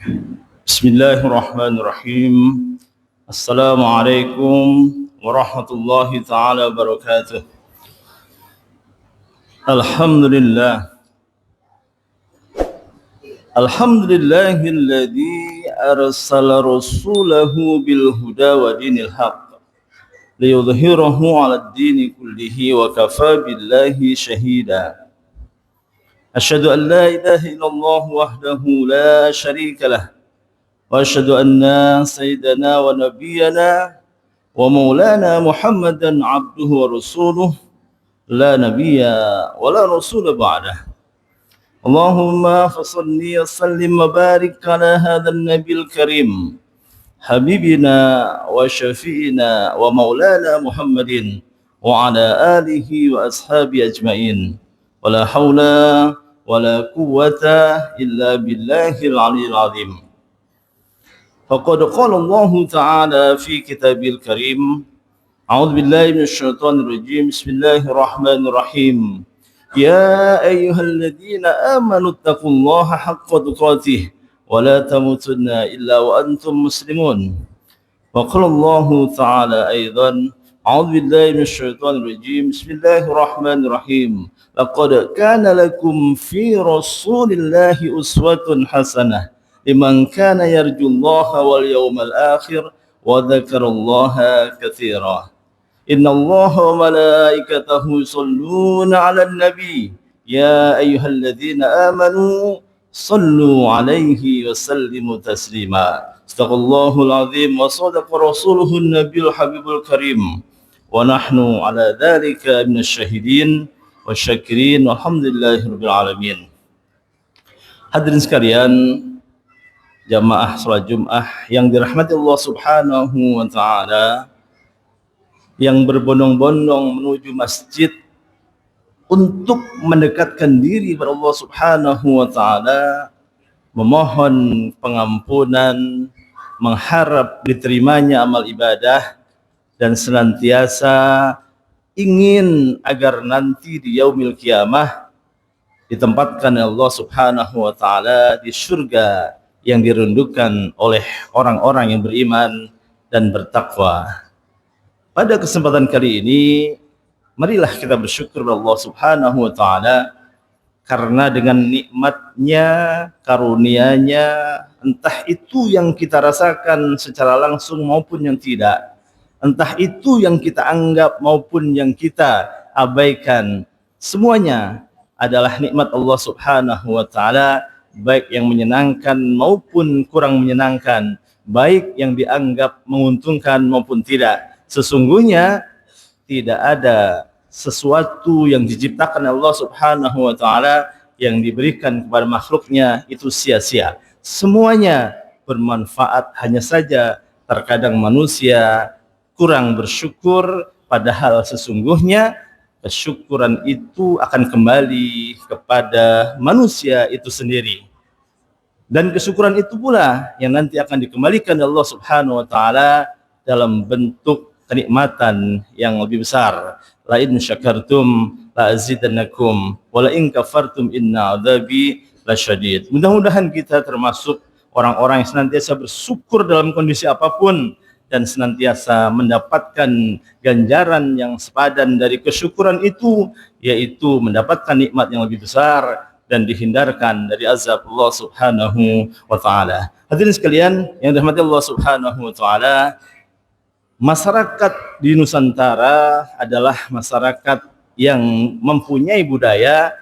Bismillahirrahmanirrahim. Assalamualaikum warahmatullahi taala wabarakatuh. Alhamdulillah. Alhamdulillahilladzi arsala rasulahu bil huda wa dinil haqq liyudhhirahu 'alad dini kullihi wa kafa billahi shahida. Asyhadu an la ilaha illallah wahdahu la syarika lah. وأشهد أن سيدنا ونبينا ومولانا محمدا عبده ورسوله لا نبي ولا رسول بعده اللهم فصل وسلم وبارك على هذا النبي الكريم حبيبنا وشفينا ومولانا محمد وعلى آله وأصحابه أجمعين ولا حول ولا قوة إلا بالله العلي العظيم. فقد قال الله تعالى في كتابه الكريم أعوذ بالله من الشيطان الرجيم بسم الله الرحمن الرحيم يا أيها الذين آمنوا اتقوا الله حق تقاته ولا تموتن إلا وأنتم مسلمون. وقال الله تعالى أيضا أعوذ بالله من الشيطان الرجيم بسم الله الرحمن الرحيم لقد كان لكم في رسول الله أسوة حسنة liman kana yarjullaha wal yawmal akhir wa dzakarallaha katsira. Innallaha wa malaikatahu yusholluna 'alan nabi ya ayyuhalladzina amanu shallu 'alaihi wa sallimu taslima. Shadaqallahul 'azim wa shadaqa rasuluhun nabiyul habibul karim wa nahnu 'ala dzalika minasyahidin wasyakirin walhamdulillahirabbil alamin. Hadirin sekalian, jamaah salat Jumat yang dirahmati Allah Subhanahu wa taala, yang berbondong-bondong menuju masjid untuk mendekatkan diri kepada Allah Subhanahu wa taala, memohon pengampunan, mengharap diterimanya amal ibadah, dan senantiasa ingin agar nanti di yaumil qiyamah ditempatkan Allah Subhanahu wa taala di surga yang dirundukkan oleh orang-orang yang beriman dan bertakwa. Pada kesempatan kali ini, marilah kita bersyukur kepada Allah Subhanahu wa taala karena dengan nikmatnya, karunia-Nya, entah itu yang kita rasakan secara langsung maupun yang tidak, entah itu yang kita anggap maupun yang kita abaikan, semuanya adalah nikmat Allah Subhanahu wa taala, baik yang menyenangkan maupun kurang menyenangkan, baik yang dianggap menguntungkan maupun tidak. Sesungguhnya tidak ada sesuatu yang diciptakan Allah Subhanahu wa taala yang diberikan kepada makhluknya itu sia-sia. Semuanya bermanfaat, hanya saja terkadang manusia kurang bersyukur, padahal sesungguhnya kesyukuran itu akan kembali kepada manusia itu sendiri. Dan kesyukuran itu pula yang nanti akan dikembalikan Allah Subhanahu wa taala dalam bentuk kenikmatan yang lebih besar. La in syakartum la azidannakum wa la in kafartum inna adzabi lasyadid. Mudah-mudahan kita termasuk orang-orang yang senantiasa bersyukur dalam kondisi apapun dan senantiasa mendapatkan ganjaran yang sepadan dari kesyukuran itu, yaitu mendapatkan nikmat yang lebih besar dan dihindarkan dari azab Allah Subhanahu wa taala. Hadirin sekalian yang dirahmati Allah Subhanahu wa taala, masyarakat di Nusantara adalah masyarakat yang mempunyai budaya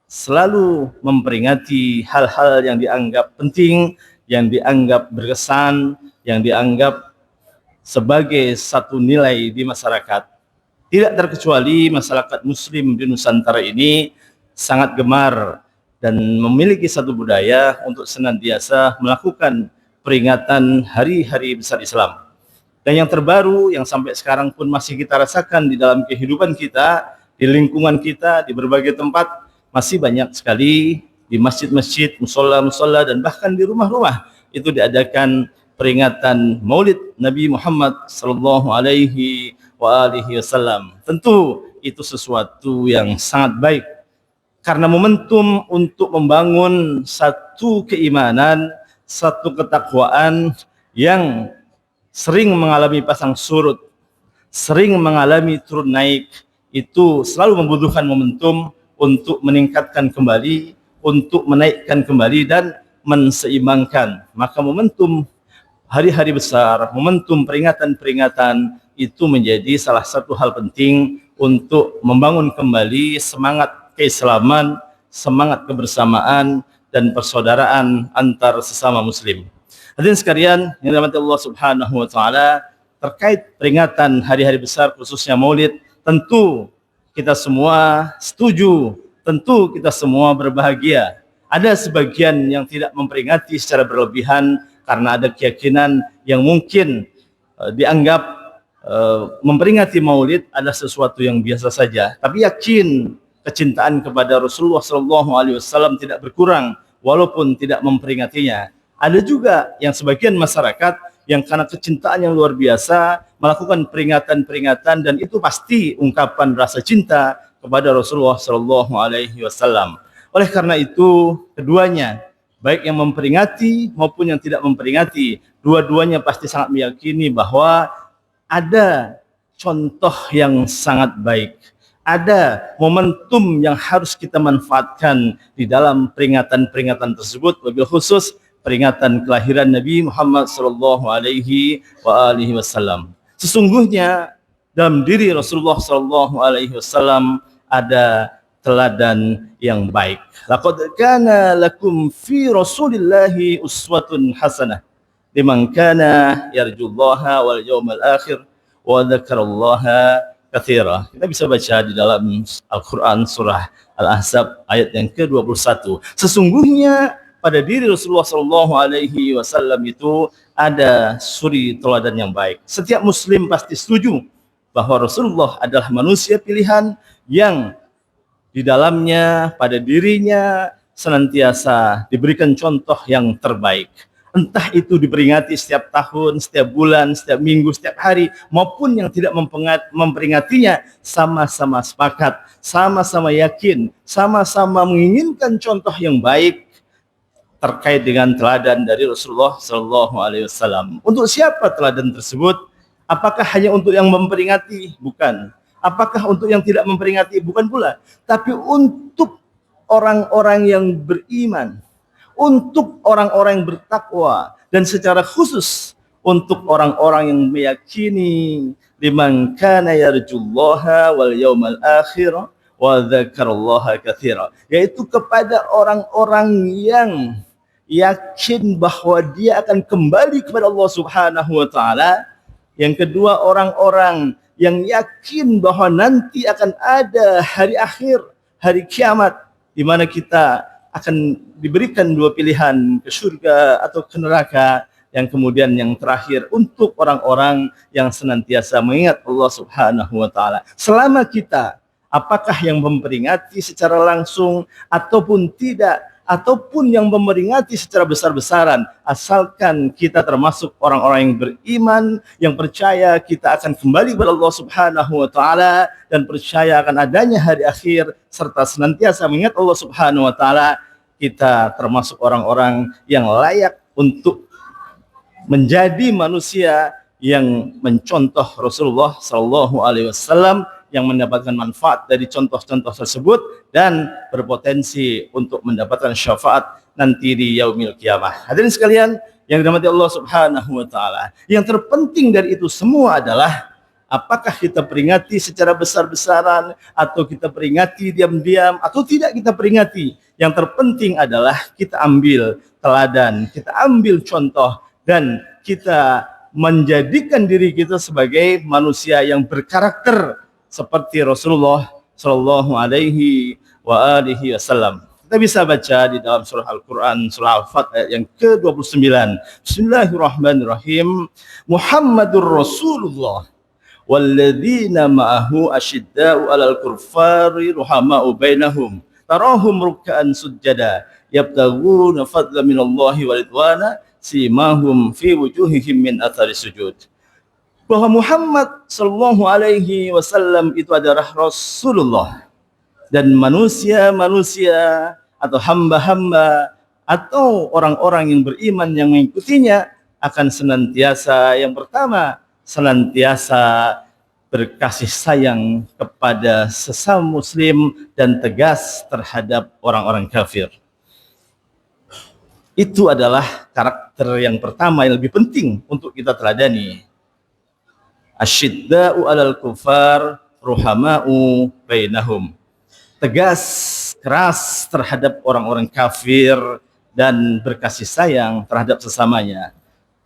selalu memperingati hal-hal yang dianggap penting, yang dianggap berkesan, yang dianggap sebagai satu nilai di masyarakat. Tidak terkecuali masyarakat muslim di Nusantara ini sangat gemar dan memiliki satu budaya untuk senantiasa melakukan peringatan hari-hari besar Islam. Dan yang terbaru yang sampai sekarang pun masih kita rasakan di dalam kehidupan kita, di lingkungan kita, di berbagai tempat, masih banyak sekali di masjid-masjid, musola-musola, dan bahkan di rumah-rumah itu diadakan peringatan Maulid Nabi Muhammad sallallahu alaihi wasallam. Tentu itu sesuatu yang sangat baik karena momentum untuk membangun satu keimanan, satu ketakwaan yang sering mengalami pasang surut, sering mengalami turun naik, itu selalu membutuhkan momentum untuk meningkatkan kembali, untuk menaikkan kembali dan menseimbangkan. Maka momentum hari-hari besar, momentum peringatan-peringatan itu menjadi salah satu hal penting untuk membangun kembali semangat keislaman, semangat kebersamaan dan persaudaraan antar sesama muslim. Hadirin sekalian yang dirahmati Allah Subhanahu wa taala, terkait peringatan hari-hari besar khususnya Maulid, tentu kita semua setuju, tentu kita semua berbahagia. Ada sebagian yang tidak memperingati secara berlebihan karena ada keyakinan yang mungkin dianggap memperingati Maulid adalah sesuatu yang biasa saja. Tapi yakin kecintaan kepada Rasulullah SAW tidak berkurang walaupun tidak memperingatinya. Ada juga yang sebagian masyarakat yang karena kecintaan yang luar biasa melakukan peringatan-peringatan, dan itu pasti ungkapan rasa cinta kepada Rasulullah SAW. Oleh karena itu, keduanya, baik yang memperingati maupun yang tidak memperingati, dua-duanya pasti sangat meyakini bahwa ada contoh yang sangat baik, ada momentum yang harus kita manfaatkan di dalam peringatan-peringatan tersebut, lebih khusus peringatan kelahiran Nabi Muhammad SAW. Sesungguhnya dalam diri Rasulullah SAW ada teladan yang baik. Laqad kana lakum fi Rasulillahi uswatun hasanah liman kana yarjullaha wal yawmal akhir wa dzakarallaha katsira. Kita bisa baca di dalam Al-Qur'an surah Al-Ahzab ayat yang ke-21. Sesungguhnya pada diri Rasulullah SAW itu ada suri teladan yang baik. Setiap muslim pasti setuju bahwa Rasulullah adalah manusia pilihan yang di dalamnya, pada dirinya senantiasa diberikan contoh yang terbaik. Entah itu diperingati setiap tahun, setiap bulan, setiap minggu, setiap hari, maupun yang tidak memperingatinya, sama-sama sepakat, sama-sama yakin, sama-sama menginginkan contoh yang baik terkait dengan teladan dari Rasulullah SAW. Untuk siapa teladan tersebut? Apakah hanya untuk yang memperingati? Bukan. Apakah untuk yang tidak memperingati? Bukan pula. Tapi untuk orang-orang yang beriman, untuk orang-orang yang bertakwa, dan secara khusus untuk orang-orang yang meyakini liman kana yarjullaha wal yawmal akhir wa dzakarallaha katsira, yaitu kepada orang-orang yang yakin bahwa dia akan kembali kepada Allah Subhanahu wa taala. Yang kedua, orang-orang yang yakin bahwa nanti akan ada hari akhir, hari kiamat, di mana kita akan diberikan dua pilihan, ke surga atau ke neraka. Yang kemudian yang terakhir untuk orang-orang yang senantiasa mengingat Allah Subhanahu wa taala. Selama kita apakah yang memperingati secara langsung ataupun tidak, ataupun yang memperingati secara besar-besaran, asalkan kita termasuk orang-orang yang beriman, yang percaya kita akan kembali kepada Allah Subhanahu wa taala dan percaya akan adanya hari akhir serta senantiasa mengingat Allah Subhanahu wa taala, kita termasuk orang-orang yang layak untuk menjadi manusia yang mencontoh Rasulullah SAW, yang mendapatkan manfaat dari contoh-contoh tersebut dan berpotensi untuk mendapatkan syafaat nanti di yaumil qiyamah. Hadirin sekalian yang dirahmati Allah Subhanahu wa taala, yang terpenting dari itu semua adalah apakah kita peringati secara besar-besaran atau kita peringati diam-diam atau tidak kita peringati. Yang terpenting adalah kita ambil teladan, kita ambil contoh, dan kita menjadikan diri kita sebagai manusia yang berkarakter seperti Rasulullah Shallallahu Alaihi Wasallam. Kita bisa baca di dalam surah Al-Quran, surah Al-Fat ayat yang ke-29. Bismillahirrahmanirrahim. Muhammadur Rasulullah walladzina ma'ahu asyidda'u 'alal kuffari ruhama'u bainahum tarahum ruk'an sujada yabtaghuna fadlan minallahi wa ridwana simahum fi wujuhihim min athari sujud. Bahwa Muhammad Sallallahu Alaihi Wasallam itu adalah Rasulullah, dan manusia-manusia atau hamba-hamba atau orang-orang yang beriman yang mengikutinya akan senantiasa, yang pertama, senantiasa berkasih sayang kepada sesama muslim dan tegas terhadap orang-orang kafir. Itu adalah karakter yang pertama yang lebih penting untuk kita teladani. Asyidda'u 'alal kufar ruhama'u bainahum. Tegas, keras terhadap orang-orang kafir dan berkasih sayang terhadap sesamanya.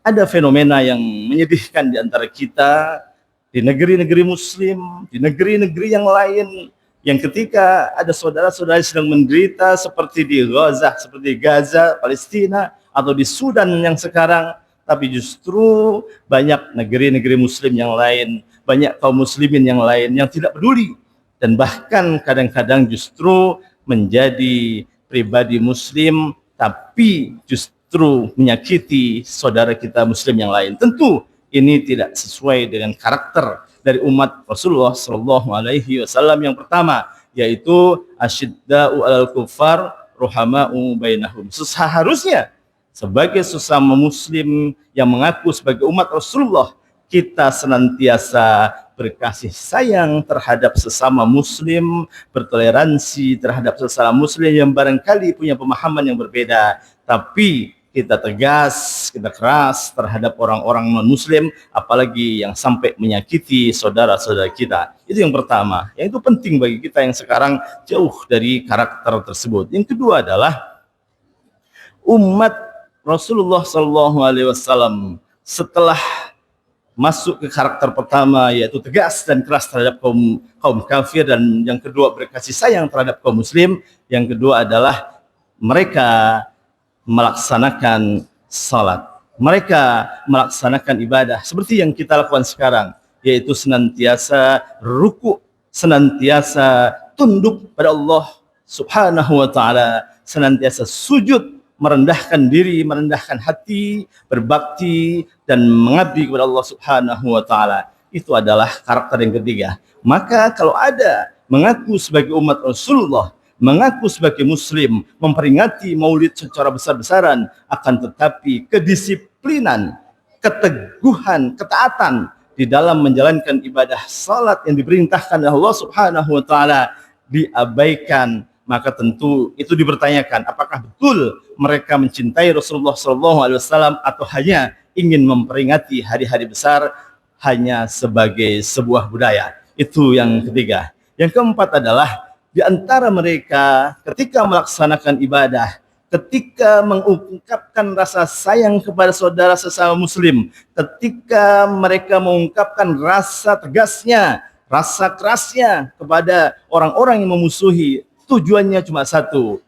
Ada fenomena yang menyedihkan di antara kita di negeri-negeri muslim, di negeri-negeri yang lain, yang ketika ada saudara-saudara sedang menderita seperti di Gaza, seperti Gaza, Palestina, atau di Sudan yang sekarang, tapi justru banyak negeri-negeri muslim yang lain, banyak kaum muslimin yang lain yang tidak peduli, dan bahkan kadang-kadang justru menjadi pribadi muslim tapi justru menyakiti saudara kita muslim yang lain. Tentu ini tidak sesuai dengan karakter dari umat Rasulullah Shallallahu Alaihi Wasallam yang pertama, yaitu asyidda'u 'alal kufar ruhama'u bainahum. Seharusnya sebagai sesama muslim yang mengaku sebagai umat Rasulullah, kita senantiasa berkasih sayang terhadap sesama muslim, bertoleransi terhadap sesama muslim yang barangkali punya pemahaman yang berbeda, tapi kita tegas, kita keras terhadap orang-orang non-muslim, apalagi yang sampai menyakiti saudara-saudara kita. Itu yang pertama, yang itu penting bagi kita yang sekarang jauh dari karakter tersebut. Yang kedua adalah umat Rasulullah SAW setelah masuk ke karakter pertama, yaitu tegas dan keras terhadap kaum kafir, dan yang kedua berkasih sayang terhadap kaum muslim, yang kedua adalah mereka melaksanakan salat, mereka melaksanakan ibadah seperti yang kita lakukan sekarang, yaitu senantiasa ruku, senantiasa tunduk pada Allah Subhanahu wa taala, senantiasa sujud, merendahkan diri, merendahkan hati, berbakti dan mengabdi kepada Allah Subhanahu wa taala. Itu adalah karakter yang ketiga. Maka kalau ada mengaku sebagai umat Rasulullah, mengaku sebagai muslim, memperingati Maulid secara besar-besaran, akan tetapi kedisiplinan, keteguhan, ketaatan di dalam menjalankan ibadah salat yang diperintahkan oleh Allah Subhanahu wa taala diabaikan, maka tentu itu dipertanyakan, apakah betul mereka mencintai Rasulullah SAW atau hanya ingin memperingati hari-hari besar hanya sebagai sebuah budaya. Itu yang ketiga. Yang keempat adalah di antara mereka ketika melaksanakan ibadah, ketika mengungkapkan rasa sayang kepada saudara sesama muslim, ketika mereka mengungkapkan rasa tegasnya, rasa kerasnya kepada orang-orang yang memusuhi, tujuannya cuma satu,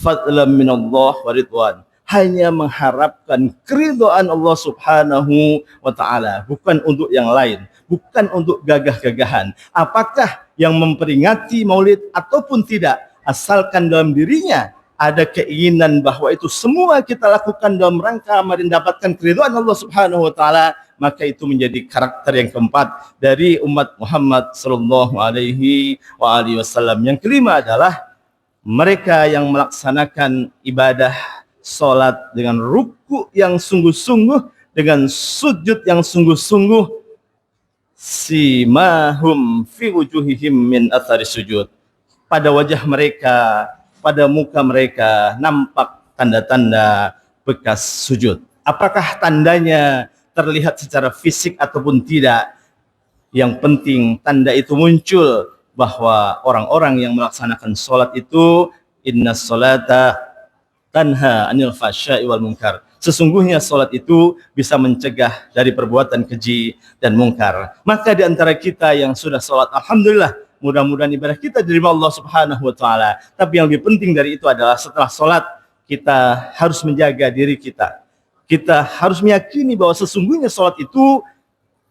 fadlan minallah wa ridwan, hanya mengharapkan keridhaan Allah Subhanahu wa taala, bukan untuk yang lain, bukan untuk gagah-gagahan. Apakah yang memperingati Maulid ataupun tidak, asalkan dalam dirinya ada keinginan bahwa itu semua kita lakukan dalam rangka mendapatkan keridhaan Allah Subhanahu wa taala, maka itu menjadi karakter yang keempat dari umat Muhammad sallallahu alaihi wasallam. Yang kelima adalah mereka yang melaksanakan ibadah salat dengan ruku yang sungguh-sungguh, dengan sujud yang sungguh-sungguh, simahum fi wujuhihim min athari sujud. Pada wajah mereka, pada muka mereka nampak tanda-tanda bekas sujud. Apakah tandanya terlihat secara fisik ataupun tidak? Yang penting tanda itu muncul, bahwa orang-orang yang melaksanakan sholat itu inna sholata tanha anil fahsya'i wal munkar. Sesungguhnya sholat itu bisa mencegah dari perbuatan keji dan mungkar. Maka di antara kita yang sudah sholat, alhamdulillah, mudah-mudahan ibadah kita diterima Allah Subhanahu wa taala. Tapi yang lebih penting dari itu adalah setelah sholat kita harus menjaga diri kita. Kita harus meyakini bahwa sesungguhnya sholat itu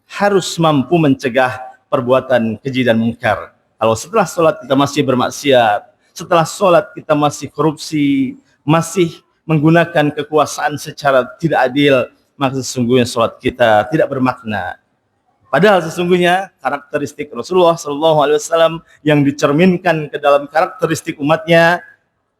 harus mampu mencegah perbuatan keji dan mungkar. Kalau setelah sholat kita masih bermaksiat, setelah sholat kita masih korupsi, masih menggunakan kekuasaan secara tidak adil, maka sesungguhnya sholat kita tidak bermakna. Padahal sesungguhnya karakteristik Rasulullah SAW yang dicerminkan ke dalam karakteristik umatnya,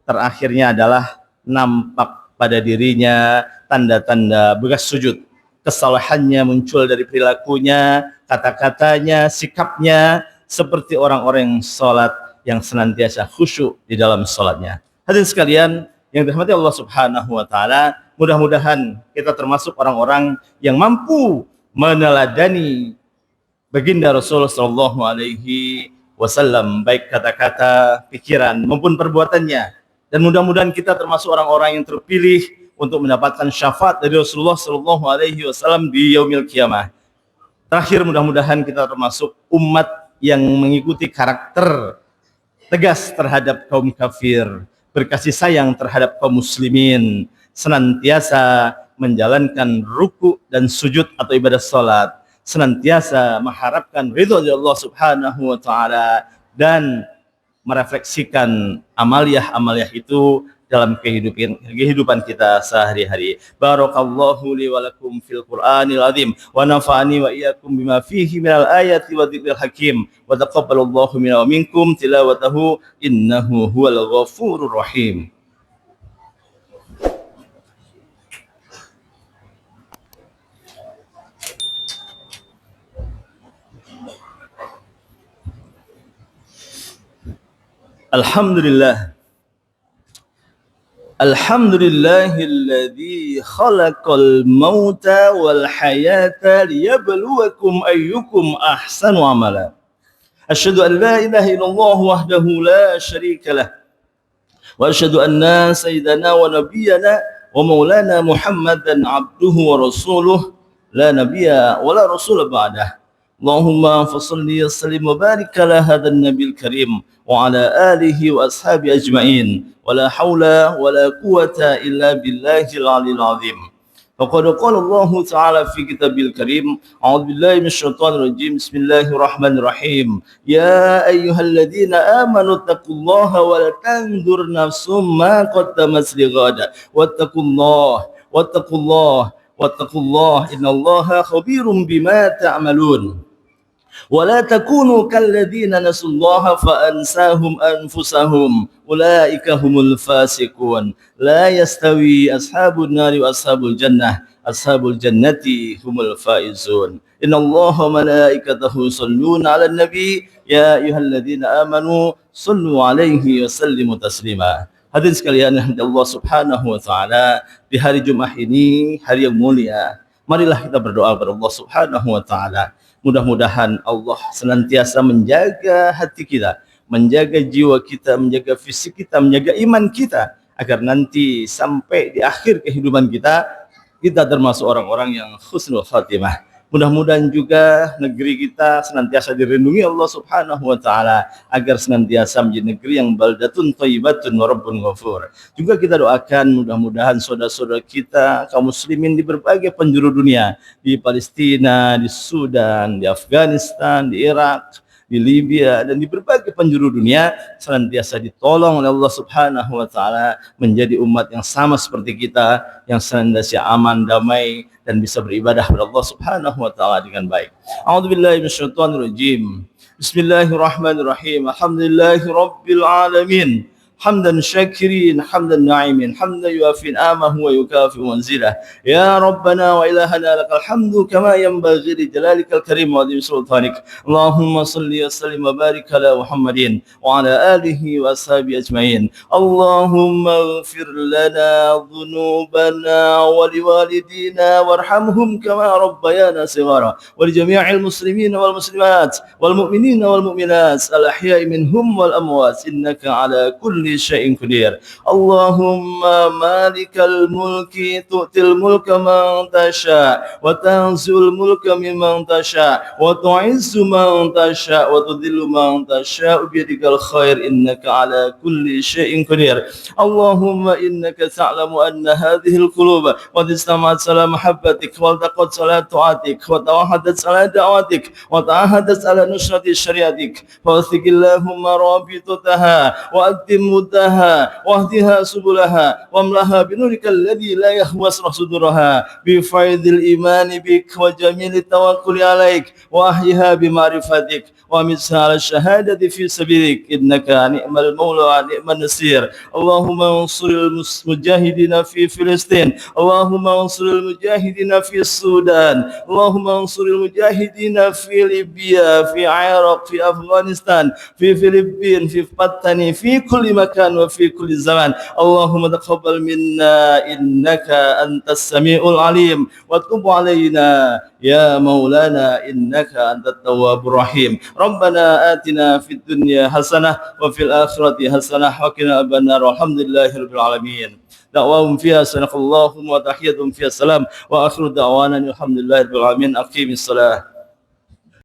terakhirnya adalah nampak pada dirinya tanda-tanda bekas sujud. Kesalahannya muncul dari perilakunya, kata-katanya, sikapnya, seperti orang-orang yang sholat yang senantiasa khusyuk di dalam sholatnya. Hadirin sekalian yang dirahmati Allah Subhanahu wa taala, mudah-mudahan kita termasuk orang-orang yang mampu meneladani baginda Rasul sallallahu alaihi wasallam, baik kata-kata, pikiran maupun perbuatannya. Dan mudah-mudahan kita termasuk orang-orang yang terpilih untuk mendapatkan syafaat dari Rasulullah sallallahu alaihi wasallam di yaumil qiyamah. Terakhir, mudah-mudahan kita termasuk umat yang mengikuti karakter tegas terhadap kaum kafir, berkasih sayang terhadap kaum muslimin, senantiasa menjalankan ruku dan sujud atau ibadah salat, senantiasa mengharapkan ridho dari Allah Subhanahu wa taala, dan merefleksikan amaliyah-amaliyah itu dalam kehidupan kita sehari-hari. Barakallahu li wa lakum fil Qur'anil azim wa nafa'ani wa iyyakum bima fihi minal ayati wa dzikril hakim wa taqabbalallahu minna wa minkum tilawatahu innahu huwal ghafurur rahim. Alhamdulillah. Alhamdulillahilladzi khalaqal mauta wal hayata liyabluwakum ayyukum ahsanu amala. Asyhadu an la ilaha illallah wahdahu la syarika lah. Wa asyhadu anna sayyidana wa nabiyyana wa maulana Muhammadan abduhu wa rasuluh la nabiyya wa la rasula ba'dah. Allahumma fassalli wa sallim wa barik ala hadzal nabiyil karim wa ala alihi wa ashabi ajma'in wa la haula wa la quwata illa billahil aliyil azim. Faqad qala Allah ta'ala fi kitabil karim, a'udzu billahi minasyaitonir rajim, bismillahirrahmanirrahim, ya ayyuhalladzina amanu taqullaha wa la tanzur nafsum ma qaddamat lighad wattaqullah innallaha khabirum bima ta'malun. ولا تكونوا كالذين نسوا الله فأنساهم أنفسهم أولئك هم الفاسقون لا يستوي أصحاب النار وأصحاب الجنة أصحاب الجنة هم الفائزون إن الله وملائكته يصلون على النبي يا أيها الذين آمنوا صلوا عليه وسلموا تسليما. Hadirin sekalian yang Allah Subhanahu wa taala, di hari Jumat ini, hari yang mulia, marilah kita berdoa kepada Allah Subhanahu wa taala. Mudah-mudahan Allah senantiasa menjaga hati kita, menjaga jiwa kita, menjaga fisik kita, menjaga iman kita, agar nanti sampai di akhir kehidupan kita, kita termasuk orang-orang yang husnul khatimah. Mudah-mudahan juga negeri kita senantiasa dilindungi Allah Subhanahu wa taala, agar senantiasa menjadi negeri yang baldatun thayyibatun wa rabbun ghafur. Juga kita doakan mudah-mudahan saudara-saudara kita kaum muslimin di berbagai penjuru dunia, di Palestina, di Sudan, di Afghanistan, di Irak, di Libya, dan di berbagai penjuru dunia senantiasa ditolong oleh Allah Subhanahu wa taala menjadi umat yang sama seperti kita, yang senantiasa aman, damai, dan bisa beribadah kepada Allah Subhanahu wa taala dengan baik. A'udzubillahi minasyaitonir rajim. Bismillahirrahmanirrahim. Alhamdulillahirabbil alamin. حمدا شاكرين حمدا ناعمين حمدا يوافي نعمه ويكافئ منزله يا ربنا وإلهنا لك الحمد كما ينبغي لجلالك الكريم وعظيم سلطانك اللهم صل وسلم وبارك على محمد وعلى آله وأصحابه أجمعين اللهم اغفر لنا ذنوبنا ولوالدينا وارحمهم كما ربيانا صغارا ولجميع المسلمين والمسلمات والمؤمنين والمؤمنات الأحياء منهم والأموات إنك على كل شيء قدير اللهم مالك الملك تؤتي الملك من تشاء وتنزع الملك ممن تشاء وتعز من تشاء وتذل من تشاء بيدك الخير إنك على كل شيء قدير اللهم إنك تعلم أن هذه القلوب قد استمعت على محبتك والتقت على طاعتك وتوحدت على دعوتك وتعهدت على نصرة شريعتك فوثق اللهم رابطتها وأقدم هداها واهدها سبلها واملها بنورك الذي لا يهوى صدورها بفيض الإيمان بك وجميل التوكل عليك وأحيها بمعرفتك ومسها على الشهادة في سبيلك إنك نعم المولى ونعم النصير. اللهم انصر المجاهدين في فلسطين، اللهم انصر المجاهدين في السودان، اللهم انصر المجاهدين في ليبيا، في العراق، في أفغانستان، في فلبين، في بطن، في كل مكان وفي كل زمان. اللهم تقبل منا إنك أنت السميع العليم وتب علينا يا مولانا إنك أنت التواب الرحيم. ربنا آتنا في الدنيا حسنة وفي الآخرة حسنة وقنا عذاب النار والحمد لله رب العالمين. دعواهم فيها سبحانك اللهم وتحيتهم فيها السلام وآخر دعوانا الحمد لله رب العالمين. أقيم الصلاة.